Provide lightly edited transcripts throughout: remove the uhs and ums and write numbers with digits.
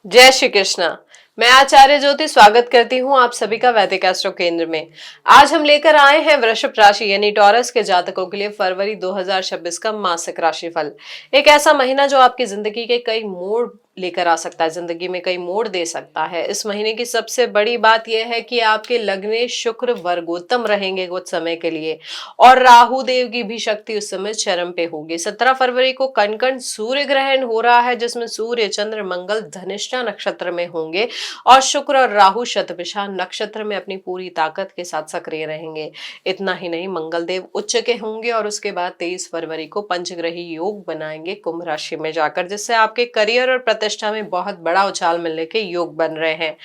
जय श्री कृष्णा। मैं आचार्य ज्योति स्वागत करती हूँ आप सभी का वैदिक एस्ट्रो केंद्र में। आज हम लेकर आए हैं वृषभ राशि यानी टॉरस के जातकों के लिए फरवरी 2026 का मासिक राशिफल। एक ऐसा महीना जो आपकी जिंदगी के कई मोड़ लेकर आ सकता है, जिंदगी में कई मोड़ दे सकता है। इस महीने की सबसे बड़ी बात यह है कि आपके लग्ने शुक्र वर्गोत्तम रहेंगे कुछ समय के लिए और राहु देव की भी शक्ति उस समय चरम पे होगी। 17 फरवरी को कण सूर्य ग्रहण हो रहा है जिसमें सूर्य चंद्र मंगल धनिष्ठा नक्षत्र में होंगे और शुक्र और राहु शतभिषा नक्षत्र में अपनी पूरी ताकत के साथ सक्रिय रहेंगे। इतना ही नहीं, मंगल देव उच्च के होंगे और उसके बाद 23 फरवरी को पंचग्रही योग बनाएंगे कुंभ राशि में जाकर, जिससे आपके करियर और प्रतिष्ठा में बहुत बड़ा उछाल मिलने के योग बन रहे हैं।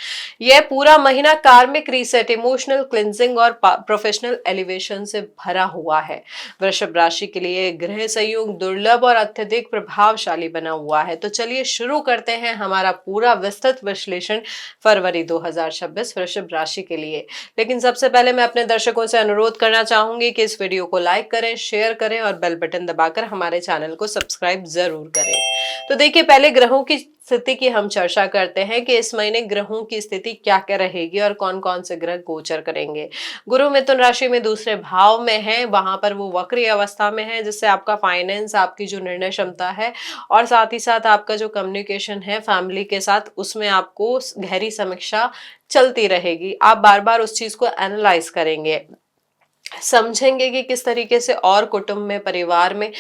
यह पूरा महीना कार्मिक रीसेट, इमोशनल क्लिंजिंग और प्रोफेशनल एलिवेशन से भरा हुआ है। वृषभ राशि के लिए ग्रह संयोग दुर्लभ और अत्यधिक प्रभावशाली बना हुआ है। तो चलिए शुरू करते हैं हमारा पूरा विस्तृत विश्लेषण फरवरी 2026 वृषभ राशि के लिए। लेकिन सबसे पहले मैं अपने दर्शकों से अनुरोध करना चाहूंगी कि इस वीडियो को लाइक करें, शेयर करें और बेल बटन दबाकर हमारे चैनल को सब्सक्राइब जरूर करें। तो देखिए, पहले ग्रहों की स्थिति की हम चर्चा करते हैं कि इस महीने ग्रहों की स्थिति क्या क्या रहेगी और कौन कौन से ग्रह गोचर करेंगे। गुरु मिथुन राशि में दूसरे भाव में है, वहां पर वो वक्री अवस्था में है, जिससे आपका फाइनेंस, आपकी जो निर्णय क्षमता है और साथ ही साथ आपका जो कम्युनिकेशन है फैमिली के साथ, उसमें आपको गहरी समीक्षा चलती रहेगी। आप बार बार उस चीज को एनालाइज करेंगे, समझेंगे कि किस तरीके से और कुटुंब में, परिवार में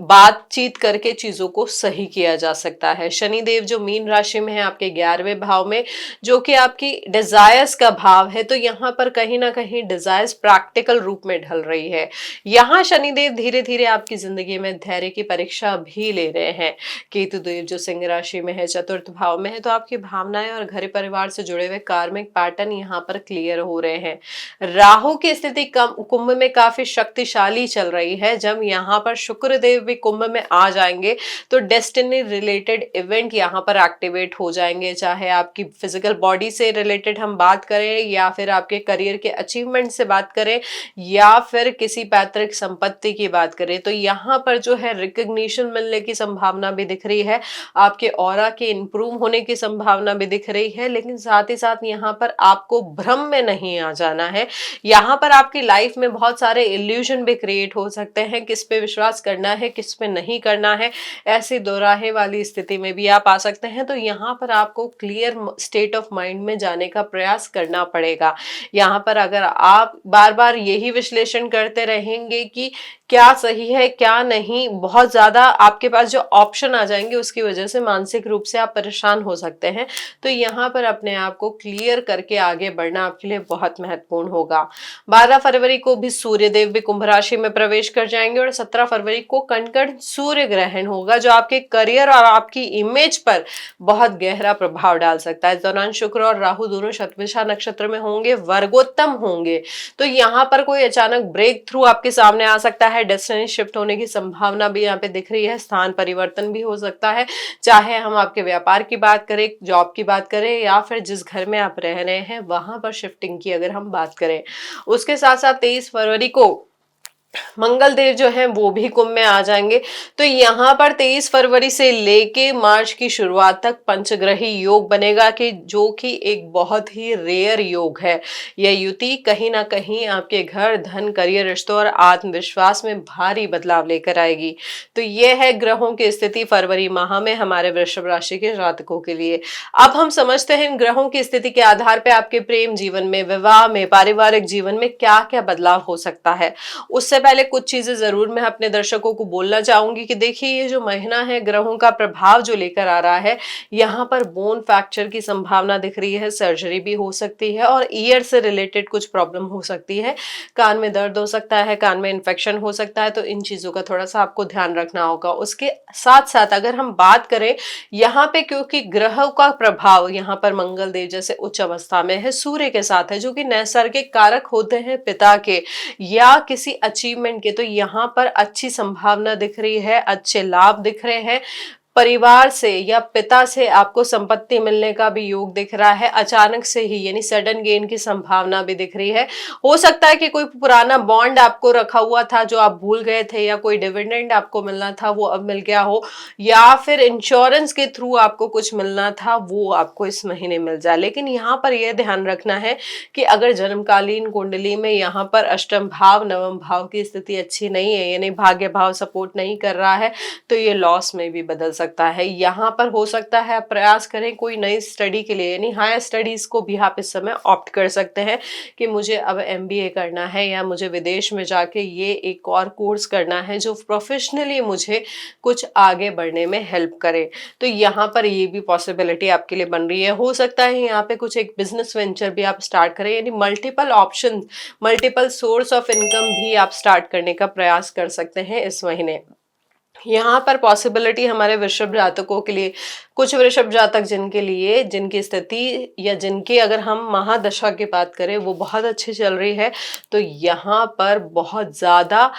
बातचीत करके चीजों को सही किया जा सकता है। शनिदेव जो मीन राशि में है आपके 11वें भाव में, जो कि आपकी डिजायर्स का भाव है, तो यहाँ पर कहीं ना कहीं डिजायर्स प्रैक्टिकल रूप में ढल रही है। यहाँ शनिदेव धीरे धीरे आपकी जिंदगी में धैर्य की परीक्षा भी ले रहे हैं। केतु देव जो सिंह राशि में है, चतुर्थ भाव में है, तो आपकी भावनाएं और घर परिवार से जुड़े हुए कार्मिक पैटर्न यहाँ पर क्लियर हो रहे हैं। राहु की स्थिति कुंभ में काफी शक्तिशाली चल रही है। जब यहाँ पर शुक्र देव भी कुंभ में आ जाएंगे तो डेस्टिनी रिलेटेड इवेंट यहाँ पर एक्टिवेट हो जाएंगे, चाहे आपकी फिजिकल बॉडी से रिलेटेड हम बात करें या फिर आपके करियर के अचीवमेंट से बात करें या फिर किसी पैतृक संपत्ति की बात करें, तो यहाँ पर जो है रिकग्निशन मिलने की संभावना भी दिख रही है, आपके ऑरा के इंप्रूव होने की संभावना भी दिख रही है। लेकिन साथ ही साथ यहाँ पर आपको भ्रम में नहीं आ जाना है। यहाँ पर आपकी लाइफ में बहुत सारे इल्यूजन भी क्रिएट हो सकते हैं, किस पे विश्वास करना है, किस पे नहीं करना है, ऐसी दोराहे वाली स्थिति में भी आप आ सकते हैं। तो यहाँ पर आपको क्लियर स्टेट ऑफ माइंड में जाने का प्रयास करना पड़ेगा। यहाँ पर अगर आप बार बार यही विश्लेषण करते रहेंगे कि क्या सही है क्या नहीं, बहुत ज्यादा आपके पास जो ऑप्शन आ जाएंगे उसकी वजह से मानसिक रूप से आप परेशान हो सकते हैं। तो यहाँ पर अपने आप को क्लियर करके आगे बढ़ना आपके लिए बहुत महत्वपूर्ण होगा। 12 फरवरी को भी सूर्य देव भी कुंभ राशि में प्रवेश कर जाएंगे और 17 फरवरी को कण सूर्य ग्रहण होगा, जो आपके करियर और आपकी इमेज पर बहुत गहरा प्रभाव डाल सकता है। इस दौरान शुक्र और राहु दोनों शतभिषा नक्षत्र में होंगे, वर्गोत्तम होंगे। तो यहाँ पर कोई अचानक ब्रेक थ्रू आपके सामने आ सकता है, डेस्टिनी शिफ्ट होने की संभावना भी यहाँ पे दिख रही है, स्थान परिवर्तन भी हो सकता है, चाहे हम आपके व्यापार की बात करें, जॉब की बात करें या फिर जिस घर में आप रह रहे हैं वहां पर शिफ्टिंग की अगर हम बात करें। उसके साथ साथ 23 फरवरी को मंगल देव जो है वो भी कुंभ में आ जाएंगे। तो यहाँ पर 23 फरवरी से लेके मार्च की शुरुआत तक पंचग्रही योग बनेगा, कि जो कि एक बहुत ही रेयर योग है। यह युति कहीं ना कहीं आपके घर, धन, करियर, रिश्तों और आत्मविश्वास में भारी बदलाव लेकर आएगी। तो यह है ग्रहों की स्थिति फरवरी माह में हमारे वृषभ राशि के जातकों के लिए। अब हम समझते हैं इन ग्रहों की स्थिति के आधार पर आपके प्रेम जीवन में, विवाह में, पारिवारिक जीवन में क्या क्या बदलाव हो सकता है। उससे पहले कुछ चीजें जरूर मैं अपने दर्शकों को बोलना चाहूंगी कि देखिए, ये जो महीना है ग्रहों का प्रभाव जो लेकर आ रहा है, यहाँ पर बोन फ्रैक्चर की संभावना दिख रही है, सर्जरी भी हो सकती है और ईयर से रिलेटेड कुछ प्रॉब्लम हो सकती है, कान में दर्द हो सकता है, कान में इन्फेक्शन हो सकता है। तो इन चीजों का थोड़ा सा आपको ध्यान रखना होगा। उसके साथ साथ अगर हम बात करें यहाँ पे, क्योंकि ग्रहों का प्रभाव यहाँ पर मंगल देव जैसे उच्च अवस्था में है, सूर्य के साथ है, जो कि नैसर्गिक कारक होते हैं पिता के या किसी अचीवमेंट के, तो यहाँ पर अच्छी संभावना दिख रही है, अच्छे लाभ दिख रहे हैं। परिवार से या पिता से आपको संपत्ति मिलने का भी योग दिख रहा है अचानक से ही, यानी सडन गेन की संभावना भी दिख रही है। हो सकता है कि कोई पुराना बॉन्ड आपको रखा हुआ था जो आप भूल गए थे, या कोई डिविडेंड आपको मिलना था वो अब मिल गया हो, या फिर इंश्योरेंस के थ्रू आपको कुछ मिलना था वो आपको इस महीने मिल जाए। लेकिन यहाँ पर यह ध्यान रखना है कि अगर जन्मकालीन कुंडली में यहाँ पर अष्टम भाव नवम भाव की स्थिति अच्छी नहीं है, यानी भाग्य भाव सपोर्ट नहीं कर रहा है, तो ये लॉस में भी बदल सकता है। यहाँ पर हो सकता है आप प्रयास करें कोई नई स्टडी के लिए, यानी हायर स्टडीज को भी आप इस समय ऑप्ट कर सकते हैं कि मुझे अब एमबीए करना है या मुझे विदेश में जाके ये एक और कोर्स करना है जो प्रोफेशनली मुझे कुछ आगे बढ़ने में हेल्प करे। तो यहाँ पर ये भी पॉसिबिलिटी आपके लिए बन रही है। हो सकता है यहाँ पे कुछ एक बिजनेस वेंचर भी आप स्टार्ट करें, यानी multiple option, multiple source of income भी आप स्टार्ट करने का प्रयास कर सकते हैं इस महीने। यहाँ पर पॉसिबिलिटी हमारे वृषभ जातकों के लिए, कुछ वृषभ जातक जिनके लिए, जिनकी स्थिति या जिनकी अगर हम महादशा की बात करें वो बहुत अच्छी चल रही है, तो यहाँ पर बहुत ज्यादा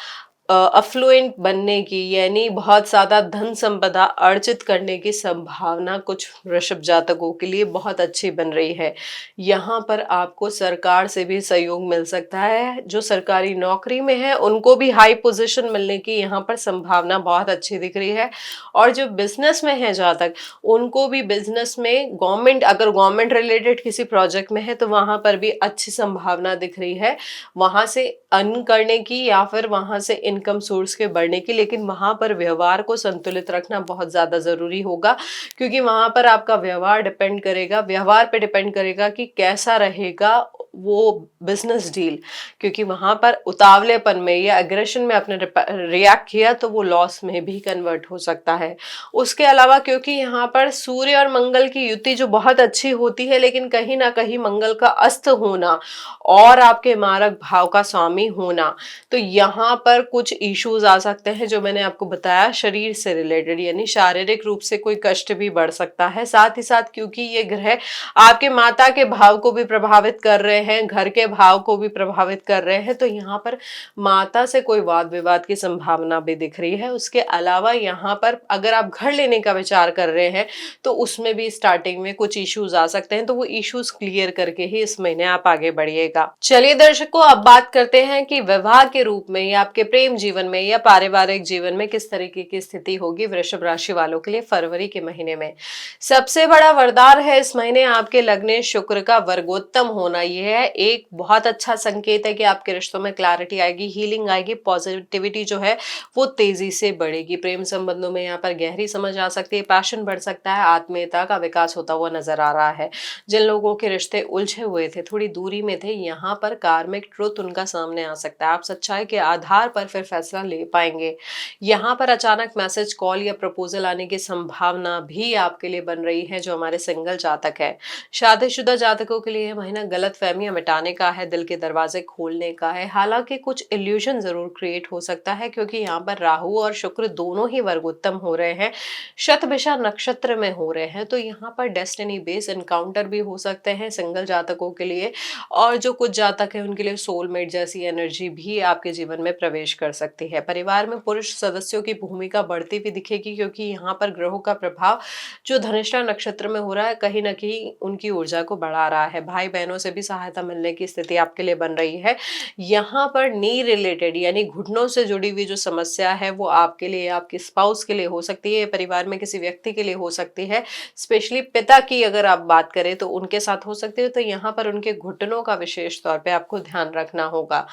अफ्लुएंट बनने की, यानी बहुत ज्यादा धन संपदा अर्जित करने की संभावना कुछ वृषभ जातकों के लिए बहुत अच्छी बन रही है। यहाँ पर आपको सरकार से भी सहयोग मिल सकता है। जो सरकारी नौकरी में है उनको भी हाई पोजीशन मिलने की यहाँ पर संभावना बहुत अच्छी दिख रही है। और जो बिजनेस में है जातक, उनको भी बिजनेस में गवर्नमेंट, अगर गवर्नमेंट रिलेटेड किसी प्रोजेक्ट में है तो वहां पर भी अच्छी संभावना दिख रही है वहां से अर्न करने की या फिर वहां से इनकम सोर्स के बढ़ने की। लेकिन वहां पर व्यवहार को संतुलित रखना बहुत ज्यादा जरूरी होगा, क्योंकि वहां पर आपका व्यवहार डिपेंड करेगा, व्यवहार पे डिपेंड करेगा कि कैसा रहेगा वो बिजनेस डील। क्योंकि वहां पर उतावलेपन में या एग्रेशन में आपने रिएक्ट किया तो वो लॉस में भी कन्वर्ट हो सकता है। उसके अलावा क्योंकि यहाँ पर सूर्य और मंगल की युति जो बहुत अच्छी होती है, लेकिन कहीं ना कहीं मंगल का अस्त होना और आपके मारक भाव का स्वामी होना, तो यहाँ पर कुछ इश्यूज आ सकते हैं जो मैंने आपको बताया शरीर से रिलेटेड, यानी शारीरिक रूप से कोई कष्ट भी बढ़ सकता है। साथ ही साथ क्योंकि ये ग्रह आपके माता के भाव को भी प्रभावित कर रहे हैं, घर के भाव को भी प्रभावित कर रहे हैं, तो यहाँ पर माता से कोई वाद विवाद की संभावना भी दिख रही है। उसके अलावा यहाँ पर अगर आप घर लेने का विचार कर रहे हैं तो उसमें भी स्टार्टिंग में कुछ इश्यूज आ सकते हैं, तो वो इश्यूज क्लियर करके ही इस महीने आप आगे बढ़िएगा। चलिए दर्शकों, अब बात करते हैं कि विवाह के रूप में या आपके प्रेम जीवन में या पारिवारिक जीवन में किस तरीके की स्थिति होगी वृषभ राशि वालों के लिए फरवरी के महीने में। सबसे बड़ा वरदान है इस महीने आपके लग्न शुक्र का वर्गोत्तम होना। यह है एक बहुत अच्छा संकेत है कि आपके रिश्तों में क्लैरिटी आएगी, हीलिंग आएगी, पॉजिटिविटी जो है वो तेजी से बढ़ेगी। प्रेम संबंधों में यहाँ पर गहरी समझ आ सकती है, पैशन बढ़ सकता है, आत्मीयता का विकास होता हुआ नजर आ रहा है। जिन लोगों के रिश्ते उलझे हुए थे, थोड़ी दूरी में थे, यहाँ पर कार्मिक ट्रुथ उनका सामने आ सकता है। आप सच्चाई के आधार पर फिर फैसला ले पाएंगे। यहाँ पर अचानक मैसेज, कॉल या प्रपोजल आने की संभावना भी आपके लिए बन रही है जो हमारे सिंगल जातक है। शादीशुदा जातकों के लिए यह महीना गलत फहमियां मिटाने का है, दिल के दरवाजे खोलने का है। हालांकि कुछ इल्यूजन जरूर क्रिएट हो सकता है क्योंकि यहाँ पर राहु और शुक्र दोनों ही वर्गोत्तम हो रहे हैं, शतभिषा नक्षत्र में हो रहे हैं, तो यहाँ पर डेस्टिनी बेस एनकाउंटर भी हो सकते हैं सिंगल जातकों के लिए। और जो कुछ जातक है उनके लिए सोलमेट जैसी एनर्जी भी आपके जीवन में प्रवेश कर सकती है। परिवार में पुरुष सदस्यों की भूमिका बढ़ती हुई दिखेगी क्योंकि यहाँ पर ग्रहों का प्रभाव जो धनिष्ठा नक्षत्र में हो रहा है कहीं ना कहीं उनकी ऊर्जा को बढ़ा रहा है। भाई बहनों से भी सहायता मिलने की स्थिति आपके लिए बन रही है। यहाँ पर नी रिलेटेड यानी घुटनों से जुड़ी हुई जो समस्या है वो आपके लिए, आपके स्पाउस के लिए हो सकती है, परिवार में किसी व्यक्ति के लिए हो सकती है। स्पेशली पिता की अगर आप बात करें तो उनके साथ हो सकती है, तो यहाँ पर उनके घुटनों का विशेष तौर पे आपको ध्यान रखना होगा।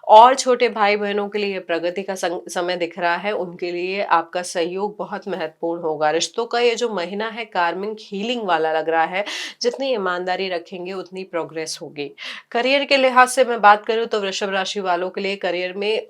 और छोटे भाई बहनों के लिए प्रगति का समय दिख रहा है, उनके लिए आपका सहयोग बहुत महत्वपूर्ण होगा। रिश्तों का ये जो महीना है कार्मिक हीलिंग वाला लग रहा है, जितनी ईमानदारी रखेंगे उतनी प्रोग्रेस होगी। करियर के लिहाज से मैं बात करूं तो वृषभ राशि वालों के लिए करियर में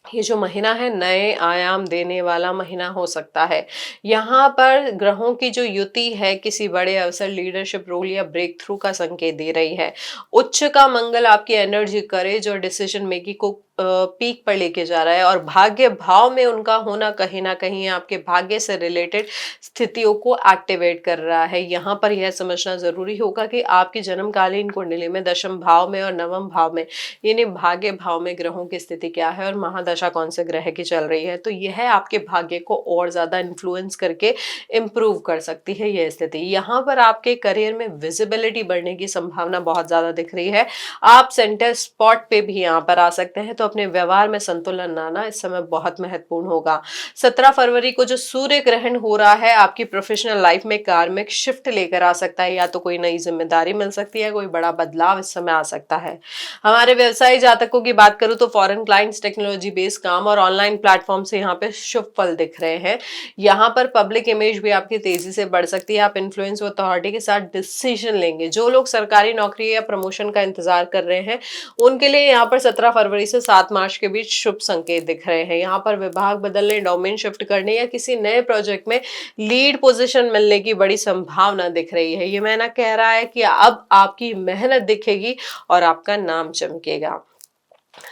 ये जो महीना है नए आयाम देने वाला महीना हो सकता है। यहाँ पर ग्रहों की जो युति है किसी बड़े अवसर, लीडरशिप रोल या ब्रेक थ्रू का संकेत दे रही है। उच्च का मंगल आपकी एनर्जी, करेज और डिसीजन मेकिंग को पीक पर लेके जा रहा है और भाग्य भाव में उनका होना कहीं ना कहीं आपके भाग्य से रिलेटेड स्थितियों को एक्टिवेट कर रहा है। यहाँ पर यह समझना जरूरी होगा कि आपकी जन्मकालीन कुंडली में दशम भाव में और नवम भाव में यानी भाग्य भाव में ग्रहों की स्थिति क्या है और महादशा कौन से ग्रह की चल रही है, तो यह आपके भाग्य को और ज्यादा इन्फ्लुएंस करके इम्प्रूव कर सकती है यह स्थिति। यहाँ पर आपके करियर में विजिबिलिटी बढ़ने की संभावना बहुत ज्यादा दिख रही है। आप सेंटर स्पॉट पे भी यहाँ पर आ सकते हैं, तो अपने व्यवहार में संतुलन लाना इस समय बहुत महत्वपूर्ण होगा। 17 फरवरी को जो सूर्य ग्रहण हो रहा है आपकी प्रोफेशनल लाइफ में कार्मिक शिफ्ट लेकर आ सकता है, या तो कोई नई जिम्मेदारी मिल सकती है, कोई बड़ा बदलाव इस समय आ सकता है। हमारे व्यवसायी जातकों की बात करूं तो फॉरेन क्लाइंट्स, टेक्नोलॉजी बेस्ड काम और ऑनलाइन प्लेटफॉर्म से यहाँ पे शुभ फल दिख रहे हैं। यहाँ पर पब्लिक इमेज भी आपकी तेजी से बढ़ सकती है। आप इन्फ्लुएंस और अथॉरिटी के साथ डिसीजन लेंगे। जो लोग सरकारी नौकरी या प्रमोशन का इंतजार कर रहे हैं उनके लिए यहाँ पर 17 फरवरी से 7 मार्च के बीच शुभ संकेत दिख रहे हैं। यहाँ पर विभाग बदलने, डोमेन शिफ्ट करने या किसी नए प्रोजेक्ट में लीड पोजीशन मिलने की बड़ी संभावना दिख रही है। ये मैंने कह रहा है कि अब आपकी मेहनत दिखेगी और आपका नाम चमकेगा।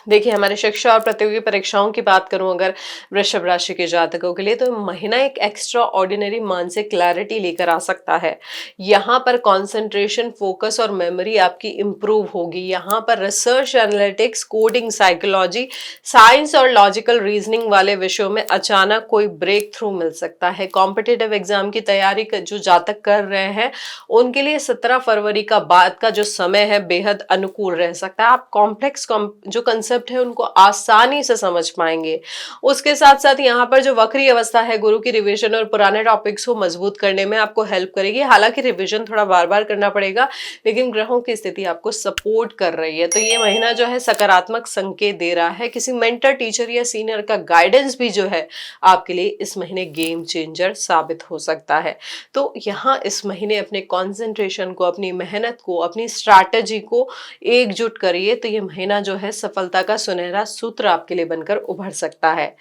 देखिए, हमारे शिक्षा और प्रतियोगी परीक्षाओं की बात करूं अगर वृषभ राशि के जातकों के लिए, तो महीना एक एक्स्ट्रा ऑर्डिनरी मानसिक क्लैरिटी लेकर आ सकता है। यहाँ पर कंसंट्रेशन, फोकस और मेमोरी आपकी इंप्रूव होगी। यहाँ पर research, analytics, coding, psychology, science और लॉजिकल रीजनिंग वाले विषयों में अचानक कोई ब्रेक थ्रू मिल सकता है। कॉम्पिटिटिव एग्जाम की तैयारी जो जातक कर रहे हैं उनके लिए 17 फरवरी का बाद का जो समय है बेहद अनुकूल रह सकता है। आप कॉम्प्लेक्स जो कंसेप्ट है उनको आसानी से समझ पाएंगे। उसके साथ साथ यहाँ पर जो वक्री अवस्था है गुरु की रिवीजन और पुराने टॉपिक्स को मजबूत करने में आपको हेल्प करेगी। हालांकि रिवीजन थोड़ा बार बार करना पड़ेगा, लेकिन ग्रहों की स्थिति आपको सपोर्ट कर रही है, तो ये महीना जो है सकारात्मक संकेत दे रहा है। किसी मेंटर, टीचर या सीनियर का गाइडेंस भी जो है आपके लिए इस महीने गेम चेंजर साबित हो सकता है। तो यहाँ इस महीने अपने कॉन्सेंट्रेशन को, अपनी मेहनत को, अपनी स्ट्रैटेजी को एकजुट करिए, तो ये महीना जो है सफलता का सुनहरा सूत्र आपके लिए बनकर उभर सकता है।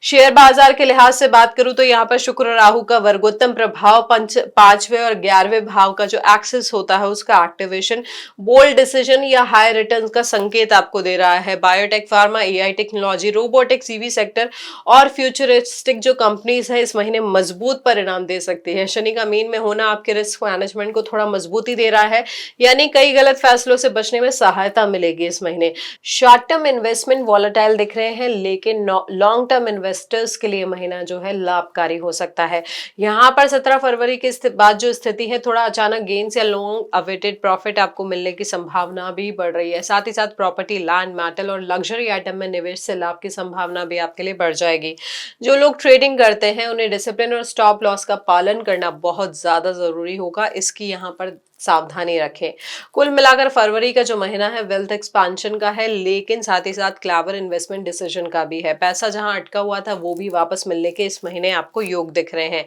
शेयर बाजार के लिहाज से बात करूं तो यहाँ पर शुक्र राहु का वर्गोत्तम प्रभाव 5वें और 11वें भाव का जो एक्सेस होता है उसका एक्टिवेशन बोल्ड डिसीजन या हाई रिटर्न का संकेत आपको दे रहा है। Biotech, pharma, AI technology, robotics, EV sector और फ्यूचरिस्टिक जो कंपनीज है इस महीने मजबूत परिणाम दे सकती है। शनि का मीन में होना आपके रिस्क मैनेजमेंट को थोड़ा मजबूती दे रहा है, यानी कई गलत फैसलों से बचने में सहायता मिलेगी इस महीने। शॉर्ट टर्म इन्वेस्टमेंट वॉलेटाइल दिख रहे हैं, लेकिन लॉन्ग टर्म इन्वेस्टर्स के लिए महीना जो है लाभकारी हो सकता है। यहाँ पर 17 फरवरी के बाद जो स्थिति है थोड़ा अचानक गेन्स या लॉन्ग अवेटेड प्रॉफिट आपको मिलने की संभावना भी बढ़ रही है। साथ ही साथ प्रॉपर्टी, लैंड, मेटल और लग्जरी आइटम में निवेश से लाभ की संभावना भी आपके लिए बढ़ जाएगी। जो लोग ट्रेडिंग करते हैं उन्हें डिसिप्लिन और स्टॉप लॉस का पालन करना बहुत ज्यादा जरूरी होगा, इसकी यहाँ पर सावधानी रखें। कुल मिलाकर फरवरी का जो महीना है वेल्थ एक्सपांशन का है, लेकिन साथ ही साथ क्लेवर इन्वेस्टमेंट डिसीजन का भी है। पैसा जहां अटका हुआ था वो भी वापस मिलने के इस महीने आपको योग दिख रहे हैं।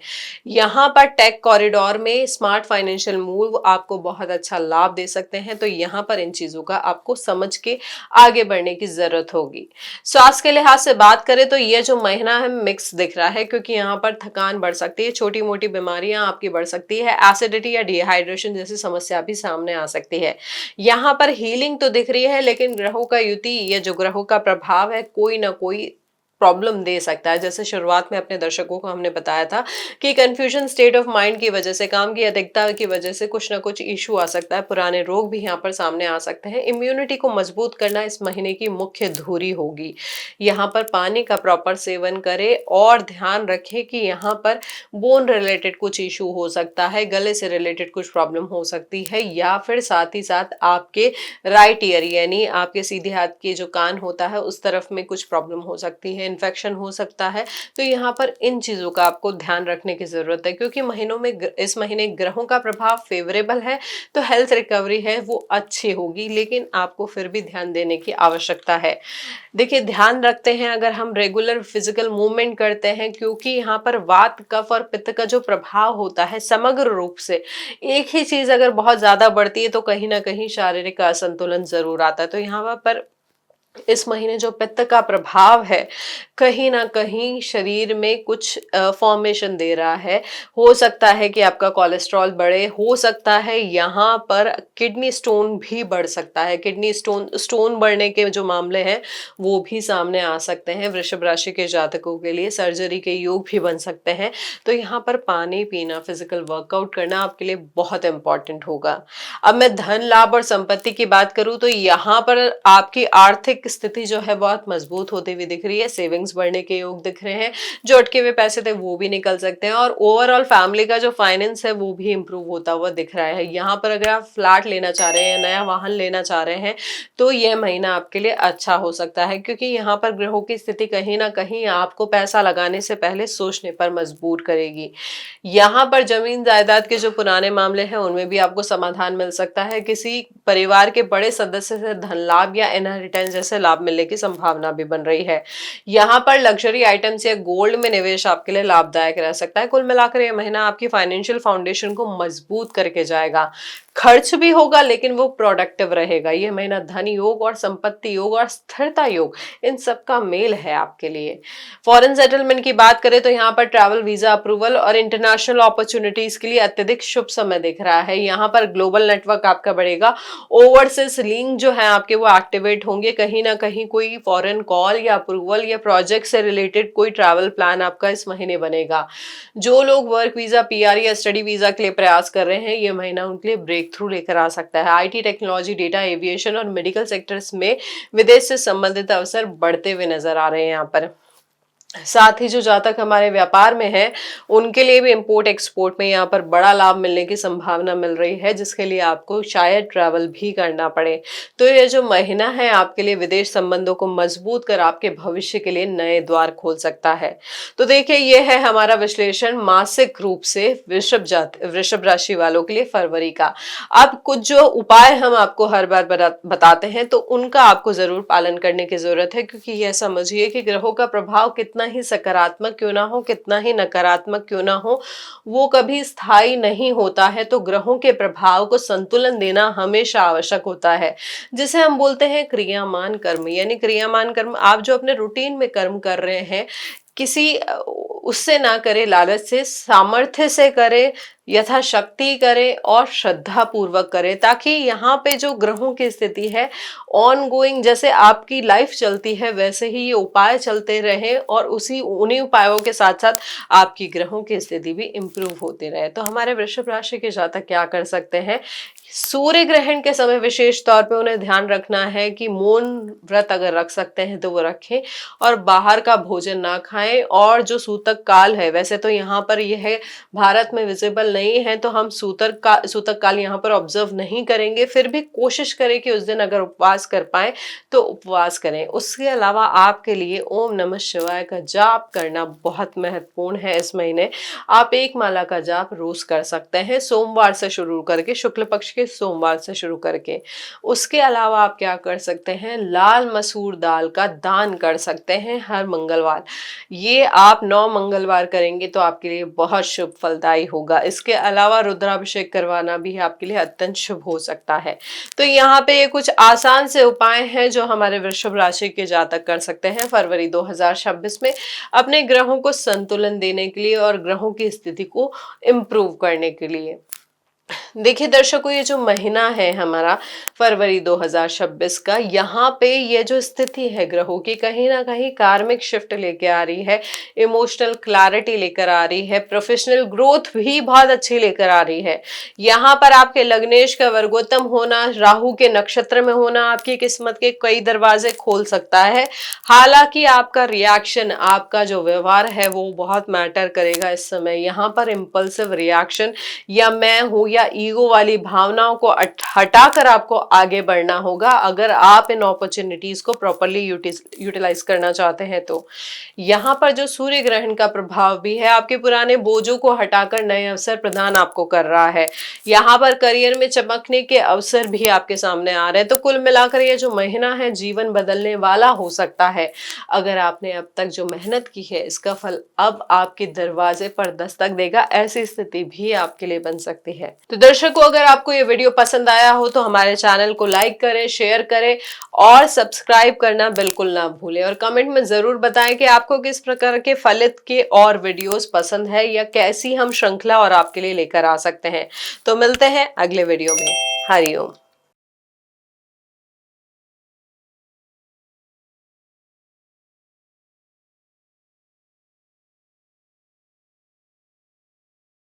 यहाँ पर टेक कॉरिडोर में स्मार्ट फाइनेंशियल मूव आपको बहुत अच्छा लाभ दे सकते हैं, तो यहाँ पर इन चीजों का आपको समझ के आगे बढ़ने की जरूरत होगी। स्वास्थ्य के लिहाज से बात करें तो यह जो महीना है मिक्स दिख रहा है, क्योंकि यहाँ पर थकान बढ़ सकती है, छोटी मोटी बीमारियां आपकी बढ़ सकती है, एसिडिटी या डिहाइड्रेशन जैसी समस्या भी सामने आ सकती है। यहाँ पर हीलिंग तो दिख रही है, लेकिन ग्रहों का युति या जो ग्रहों का प्रभाव है कोई ना कोई प्रॉब्लम दे सकता है। जैसे शुरुआत में अपने दर्शकों को हमने बताया था कि कंफ्यूजन, स्टेट ऑफ माइंड की वजह से, काम की अधिकता की वजह से कुछ ना कुछ इशू आ सकता है, पुराने रोग भी यहाँ पर सामने आ सकते हैं। इम्यूनिटी को मजबूत करना इस महीने की मुख्य धुरी होगी। यहाँ पर पानी का प्रॉपर सेवन करें और ध्यान रखें कि यहाँ पर बोन रिलेटेड कुछ इशू हो सकता है, गले से रिलेटेड कुछ प्रॉब्लम हो सकती है, या फिर साथ ही साथ आपके राइट ईयर यानी आपके सीधे हाथ के जो कान होता है उस तरफ में कुछ प्रॉब्लम हो सकती है, इन्फेक्शन हो सकता है। तो यहाँ पर इन चीजों का आपको ध्यान रखने की जरूरत है, क्योंकि महीनों में इस महीने ग्रहों का प्रभाव फेवरेबल है, तो हेल्थ रिकवरी है वो अच्छी होगी, लेकिन आपको फिर भी ध्यान देने की आवश्यकता है। देखिए, ध्यान रखते हैं अगर हम रेगुलर फिजिकल मूवमेंट करते हैं, क्योंकि यहाँ पर वात, कफ और पित्त का जो प्रभाव होता है समग्र रूप से, एक ही चीज अगर बहुत ज्यादा बढ़ती है तो कहीं ना कहीं शारीरिक असंतुलन जरूर आता है। तो यहाँ पर इस महीने जो पित्त का प्रभाव है कहीं ना कहीं शरीर में कुछ फॉर्मेशन दे रहा है। हो सकता है कि आपका कोलेस्ट्रॉल बढ़े, हो सकता है यहाँ पर किडनी स्टोन भी बढ़ सकता है। किडनी स्टोन स्टोन बढ़ने के जो मामले हैं वो भी सामने आ सकते हैं। वृषभ राशि के जातकों के लिए सर्जरी के योग भी बन सकते हैं। तो यहाँ पर पानी पीना, फिजिकल वर्कआउट करना आपके लिए बहुत इंपॉर्टेंट होगा। अब मैं धन लाभ और संपत्ति की बात करूं तो यहाँ पर आपकी आर्थिक स्थिति जो है बहुत मजबूत होती हुई दिख रही है। सेविंग्स बढ़ने के योग दिख रहे हैं। जो अटके हुए पैसे थे वो भी निकल सकते हैं और ओवरऑल फैमिली का जो फाइनेंस है वो भी इंप्रूव होता हुआ दिख रहा है। यहाँ पर अगर आप फ्लैट लेना चाह रहे हैं, नया वाहन लेना चाह रहे हैं तो यह महीना आपके लिए अच्छा हो सकता है, क्योंकि यहाँ पर ग्रहों की स्थिति कहीं ना कहीं आपको पैसा लगाने से पहले सोचने पर मजबूर करेगी। यहाँ पर जमीन जायदाद के जो पुराने मामले हैं उनमें भी आपको समाधान मिल सकता है। किसी परिवार के बड़े सदस्य से धन लाभ या इनहेरिटेंस जैसे लाभ मिलने की संभावना भी बन रही है। यहाँ पर लग्जरी आइटम्स या गोल्ड में निवेश आपके लिए लाभदायक रह सकता है। कुल मिलाकर यह महीना आपकी फाइनेंशियल फाउंडेशन को मजबूत करके जाएगा। खर्च भी होगा लेकिन वो प्रोडक्टिव रहेगा। यह महीना धन योग और संपत्ति योग और स्थिरता योग, इन सब का मेल है आपके लिए। फॉरेन सेटलमेंट की बात करें तो यहाँ पर ट्रैवल वीजा अप्रूवल और इंटरनेशनल अपॉर्चुनिटीज के लिए अत्यधिक शुभ समय दिख रहा है। यहाँ पर ग्लोबल नेटवर्क आपका बढ़ेगा। ओवरसीज लिंक जो है आपके वो एक्टिवेट होंगे। कहीं ना कहीं कोई फॉरेन कॉल या अप्रूवल या प्रोजेक्ट से रिलेटेड कोई ट्रैवल प्लान आपका इस महीने बनेगा। जो लोग वर्क वीजा, पीआर या स्टडी वीजा के लिए प्रयास कर रहे हैं, ये महीना उनके लिए ब्रेक थ्रू लेकर आ सकता है। आईटी, टेक्नोलॉजी, डेटा, एविएशन और मेडिकल सेक्टर्स में विदेश से संबंधित अवसर बढ़ते हुए नजर आ रहे हैं यहाँ पर। साथ ही जो जातक हमारे व्यापार में है उनके लिए भी इंपोर्ट एक्सपोर्ट में यहाँ पर बड़ा लाभ मिलने की संभावना मिल रही है, जिसके लिए आपको शायद ट्रैवल भी करना पड़े। तो ये जो महीना है आपके लिए विदेश संबंधों को मजबूत कर आपके भविष्य के लिए नए द्वार खोल सकता है। तो देखिए, ये है हमारा विश्लेषण मासिक रूप से वृषभ राशि वालों के लिए फरवरी का। अब कुछ जो उपाय हम आपको हर बार बताते हैं तो उनका आपको जरूर पालन करने की जरूरत है, क्योंकि यह समझिए कि ग्रहों का प्रभाव कितना ही सकारात्मक क्यों ना हो, कितना ही नकारात्मक क्यों ना हो, वो कभी स्थायी नहीं होता है। तो ग्रहों के प्रभाव को संतुलन देना हमेशा आवश्यक होता है, जिसे हम बोलते हैं क्रियामान कर्म। यानी क्रियामान कर्म, आप जो अपने रूटीन में कर्म कर रहे हैं किसी उससे ना करे, लालच से, सामर्थ्य से करे, यथाशक्ति करे और श्रद्धा पूर्वक करे, ताकि यहाँ पे जो ग्रहों की स्थिति है ऑन गोइंग, जैसे आपकी लाइफ चलती है वैसे ही ये उपाय चलते रहे और उन्हीं उपायों के साथ साथ आपकी ग्रहों की स्थिति भी इंप्रूव होती रहे। तो हमारे वृषभ राशि के जातक क्या कर सकते हैं? सूर्य ग्रहण के समय विशेष तौर पे उन्हें ध्यान रखना है कि मौन व्रत अगर रख सकते हैं तो वो रखें और बाहर का भोजन ना खाएं। और जो सूतक काल है, वैसे तो यहाँ पर यह है भारत में विजिबल नहीं है तो हम सूतक काल यहाँ पर ऑब्जर्व नहीं करेंगे, फिर भी कोशिश करें कि उस दिन अगर उपवास कर पाए तो उपवास करें। उसके अलावा आपके लिए ओम नमः शिवाय का जाप करना बहुत महत्वपूर्ण है। इस महीने आप एक माला का जाप रोज कर सकते हैं, सोमवार से शुरू करके, शुक्ल पक्ष के सोमवार से शुरू करके। उसके अलावा आप क्या कर सकते हैं? लाल मसूर दाल का दान कर सकते हैं हर मंगलवार। ये आप 9 मंगलवार करेंगे तो आपके लिए बहुत शुभ फलदायी होगा। इसके अलावा रुद्राभिषेक करवाना भी आपके लिए अत्यंत शुभ हो सकता है। तो यहाँ पे ये कुछ आसान से उपाय हैं जो हमारे वृषभ राशि के जातक कर सकते हैं फरवरी 2026 में अपने ग्रहों को संतुलन देने के लिए और ग्रहों की स्थिति को इम्प्रूव करने के लिए। देखिए दर्शकों, ये जो महीना है हमारा फरवरी 2026 का, यहाँ पे ये जो स्थिति है ग्रहों की कहीं ना कहीं कार्मिक शिफ्ट लेके आ रही है, इमोशनल क्लैरिटी लेकर आ रही है, प्रोफेशनल ग्रोथ भी बहुत अच्छी लेकर आ रही है। यहाँ पर आपके लग्नेश का वर्गोत्तम होना, राहु के नक्षत्र में होना आपकी किस्मत के कई दरवाजे खोल सकता है। हालांकि आपका रिएक्शन, आपका जो व्यवहार है वो बहुत मैटर करेगा इस समय। यहाँ पर इम्पल्सिव रिएक्शन या मैं हूं या ईगो वाली भावनाओं को हटाकर आपको आगे बढ़ना होगा अगर आप इन अपॉर्चुनिटीज को प्रॉपरली यूटिलाइज करना चाहते हैं। तो यहाँ पर जो सूर्य ग्रहण का प्रभाव भी है, आपके पुराने बोझों को हटाकर नए अवसर प्रदान आपको कर रहा है। यहाँ पर करियर में चमकने के अवसर भी आपके सामने आ रहे हैं। तो कुल मिलाकर ये जो महीना है जीवन बदलने वाला हो सकता है। अगर आपने अब तक जो मेहनत की है इसका फल अब आपके दरवाजे पर दस्तक देगा, ऐसी स्थिति भी आपके लिए बन सकती है। तो दर्शकों, अगर आपको ये वीडियो पसंद आया हो तो हमारे चैनल को लाइक करें, शेयर करें और सब्सक्राइब करना बिल्कुल ना भूलें। और कमेंट में जरूर बताएं कि आपको किस प्रकार के फलित के और वीडियोस पसंद है या कैसी हम श्रृंखला और आपके लिए लेकर आ सकते हैं। तो मिलते हैं अगले वीडियो में। हरिओम।